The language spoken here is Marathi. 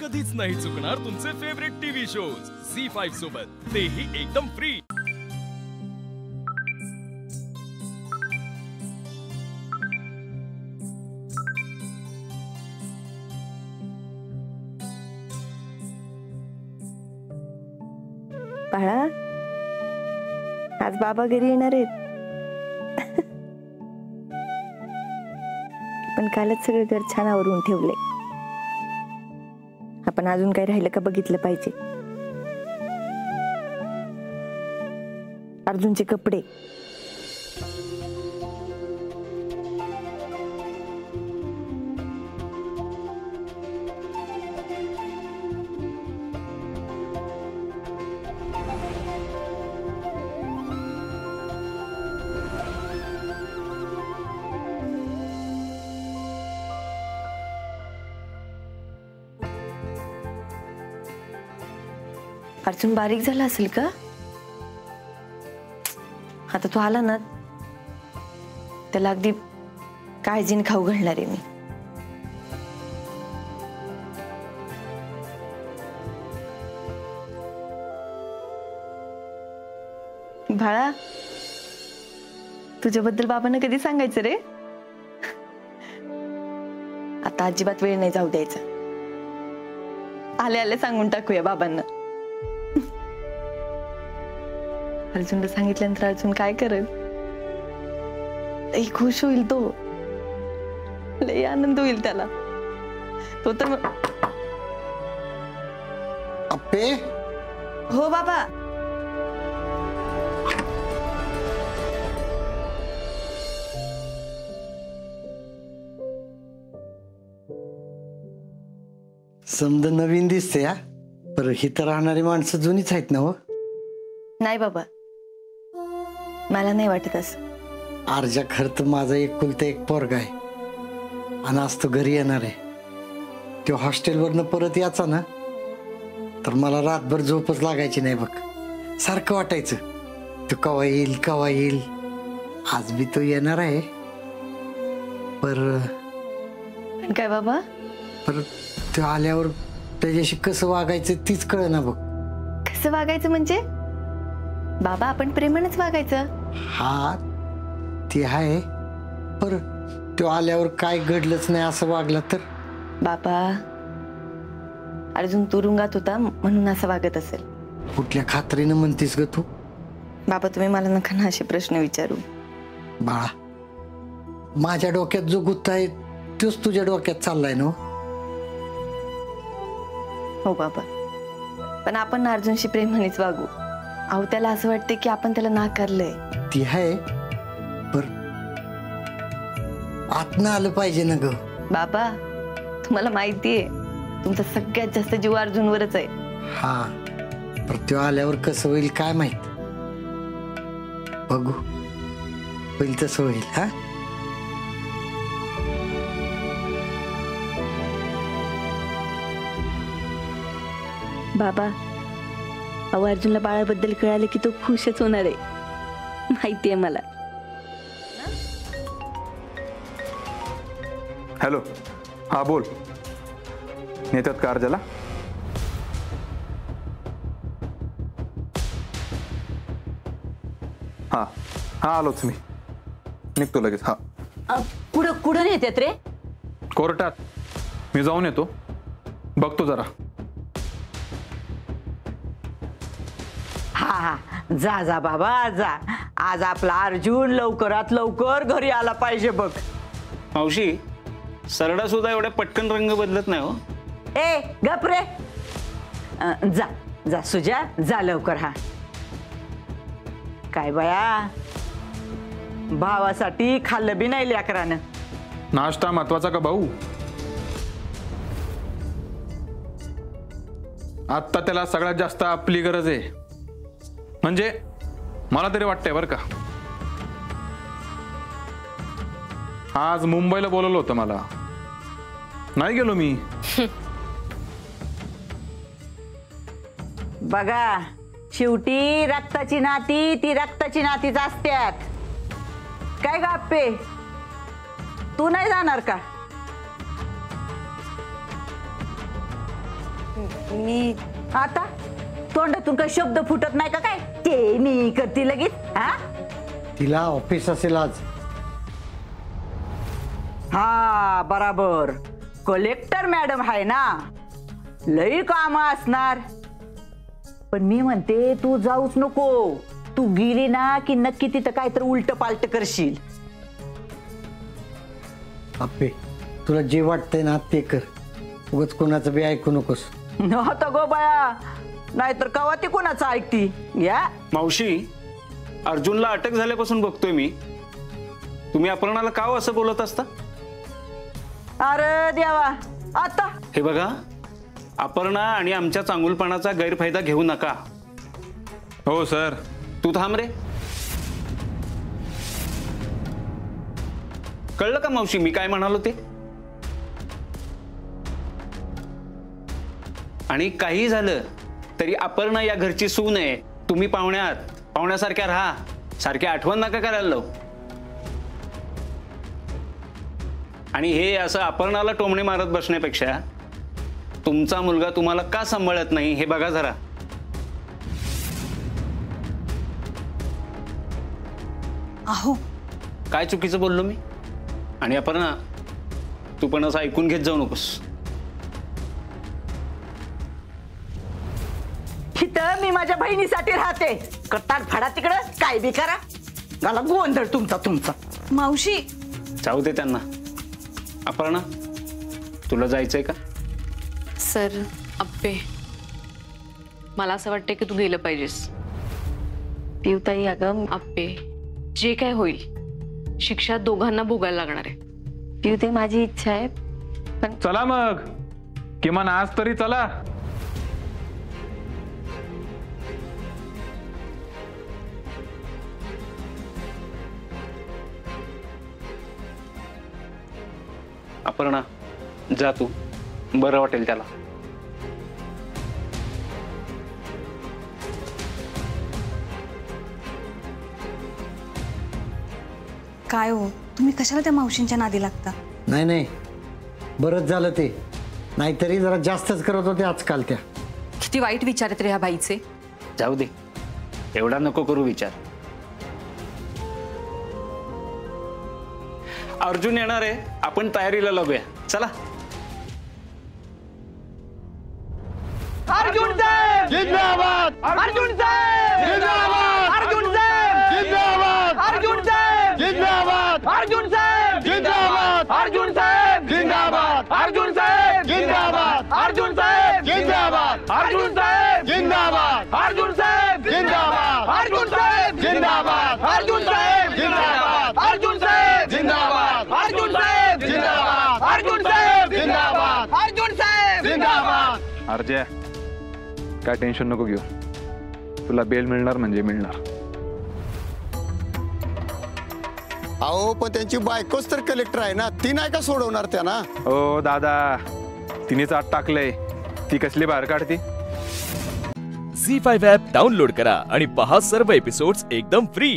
कधीच नाही चुकणार तुमचे फेवरेट टीव्ही शोज झी5 सोबत, तेही एकदम फ्री। बाळा, आज बाबा घरी येणार आहेत। पण कालच सगळं घर छान आवरून ठेवले। आपण अजून काय राहिलं का बघितलं पाहिजे। अर्जुनचे कपडे, अर्जुन बारीक झाला असेल का? आता तू आला ना, त्याला अगदी काळजीने खाऊ घालणार आहे मी। बाळा, तुझ्याबद्दल बाबांना कधी सांगायचं रे? आता अजिबात वेळ नाही जाऊ द्यायचा। आले आले सांगून टाकूया बाबांना। अर्जुनला सांगितल्यानंतर अर्जुन काय करेल? लई खुश होईल तो, लई आनंद होईल त्याला। तो तर अप्पे। हो बाबा। समजा नवीन दिसते हा, पर इथं राहणारी माणसं जुनीच आहेत ना? हो नाही बाबा, मला नाही वाटत असं। अर्जा खर तर माझा एकुलता एक पोरगा आहे आणि आज तो घरी येणार आहे। तो हॉस्टेलवरनं परत याचा ना, तर मला रातभर झोपच लागायची नाही बघ। सारखं वाटायचं तो कवा येईल कवा येईल। आज बी तो येणार आहे, पण काय बाबा? पर तो आल्यावर त्याच्याशी कसं वागायचं तीच कळना बघ। कसं वागायचं म्हणजे? बाबा, आपण प्रेमानेच वागायचं। हा ते आहे, पर तो आल्यावर काय घडलंच नाही असं वागला तर? बाबा, अर्जुन तुरुंगात होता म्हणून असं वागत असेल। कुठल्या खात्रीनं म्हणतीस ग तू? बाबा, तुम्ही मला नका ना असे प्रश्न विचारू। बाळा, माझ्या डोक्यात जो गुत्ता आहे तोच तुझ्या डोक्यात चाललाय ना? हो बाबा, पण आपण अर्जुनशी प्रेमानेच वागू। अहो, त्याला असं वाटते की आपण त्याला नाकारलंय। ती आहे, पर आतनं आलं पाहिजे ना ग। बाबा, तुम्हाला माहितीये तुमचा सगळ्यात जास्त जीव अर्जुनवरच आहे। हा, पर तो आल्यावर कसं होईल काय माहित। बघू, होईल तसं होईल। हा, बाबा, अहो, अर्जुनला बाळाबद्दल कळाले की तो खुशच होणार आहे, माहितीये मला। हॅलो, हा बोल। नेत्यात का अर्जाला? हा हा, आलोच मी, निघतो लगेच। हा, कुठं नेत्यात रे? कोर्टात मी जाऊन येतो, बघतो जरा। हा हा, जा जा बाबा जा। आज आपला अर्जुन लवकरात लवकर घरी आला पाहिजे बघ। मावशी, सरडा सुद्धा एवढ्या पटकन रंग बदलत नाही हो। ए गप रे, जा जा सुजा, जा लवकर। हा काय बया, भावासाठी खाल्लं बी नाही लेकरानं। नाश्ता महत्वाचा का भाऊ? आता त्याला सगळ्यात जास्त आपली गरज आहे, म्हणजे मला तरी वाटतंय बरं का। आज मुंबईला बोलवलं होतं मला, नाही गेलो मी। बघा, शेवटी रक्ताची नाती ती रक्ताची नातीच असत्यात। काय गप्पे, तू नाही जाणार का? मी आता तोंडातून काही शब्द फुटत नाही का काय? ते मी करते लगेच. हा तिला ऑफिस असेल आज. हा बराबर. कलेक्टर मॅडम आहे ना, लई काम असणार. पण मी म्हणते तू जाऊच नको. तू गेली ना की नक्की तिथं काहीतरी उलट पालट करशील. आप्पे, तुला जे वाटतंय ना ते कर. उगाच कोणाचं बी ऐकू नकोस. आता गो बाया, नाहीतर कवा ती कोणाचं ऐकती. या मावशी, अर्जुनला अटक झाल्यापासून बघतोय मी, तुम्ही अपर्णाला का हो असं बोलत असता? अरे देवा. आता हे बघा, अपर्णा आणि आमच्या चांगुलपणाचा गैरफायदा घेऊ नका. हो सर. तू थांब रे. कळलं का मावशी मी काय म्हणालो ते? आणि काही झालं तरी अपर्णा या घरची सून आहे. तुम्ही पाहुण्यासारख्या राहा. सारख्या आठवण नका करायला लावू. आणि हे असं अपर्णाला टोमणे मारत बसण्यापेक्षा तुमचा मुलगा तुम्हाला का सांभाळत नाही हे बघा जरा. अहो काय चुकीचं बोललो मी? आणि अपर्णा, तू पण असं ऐकून घेत जाऊ नकोस. इथं मी माझ्या बहिणीसाठी राहते. कट्टाट फाडा तिकडं, काय बी करा. मला गोंधळ तुमचा. मावशी, जाऊ दे त्यांना. अपर्णा, तुला जायचंय का? सर अप्पे, मला असं वाटतं की तू गेलं पाहिजेस. पिवताई अगं, अप्पे, जे काय होईल शिक्षा दोघांना भोगायला लागणार आहे. पिवताई माझी इच्छा आहे, पण चला मग, किमान आज तरी चला. अपर्णा, जा तू. बरं वाटेल त्याला. काय हो, तुम्ही कशाला त्या मावशींच्या नादी लागता? नाही, बरंच झालं ते. नाहीतरी जरा जास्तच करत होते आजकाल त्या. किती वाईट विचार आहेत रे ह्या बाईचे. जाऊ दे, एवढा नको करू विचार. अर्जुन येणार आहे, आपण तयारीला लागूया. चला. अर्जुन साहेब जिंदाबाद. अर्जुन साहेब जिंदाबाद. अर्जुन साहेब जिंदाबाद. अर्जुन साहेब जिंदाबाद. अर्जुन साहेब जिंदाबाद. अर्जुन साहेब जिंदाबाद. अर्जुन साहेब जिंदाबाद. अर्जुन साहेब जिंदाबाद. अर्जुन साहेब जिंदाबाद. अर्जुन साहेब जिंदाबाद. अर्जुन साहेब जिंदाबाद. अर्जुन साहेब जिंदाबाद. अर्जुन साहेब जिंदाबाद. अर्जुन साहेब जिंदाबाद. अर्जुन साहेब जिंदाबाद. अर्जुन साहेब जिंदाबाद. अर्जय, काय टेन्शन नको घेऊ. तुला बेल मिळणार म्हणजे मिळणार. अहो पण त्यांची बायकोच तर कलेक्टर आहे ना, ती नाही का सोडवणार त्यांना? ओ दादा, तिनेच आत टाकलंय, ती कसली बाहेर काढती? झी5 ॲप डाउनलोड करा आणि पहा सर्व एपिसोड्स एकदम फ्री.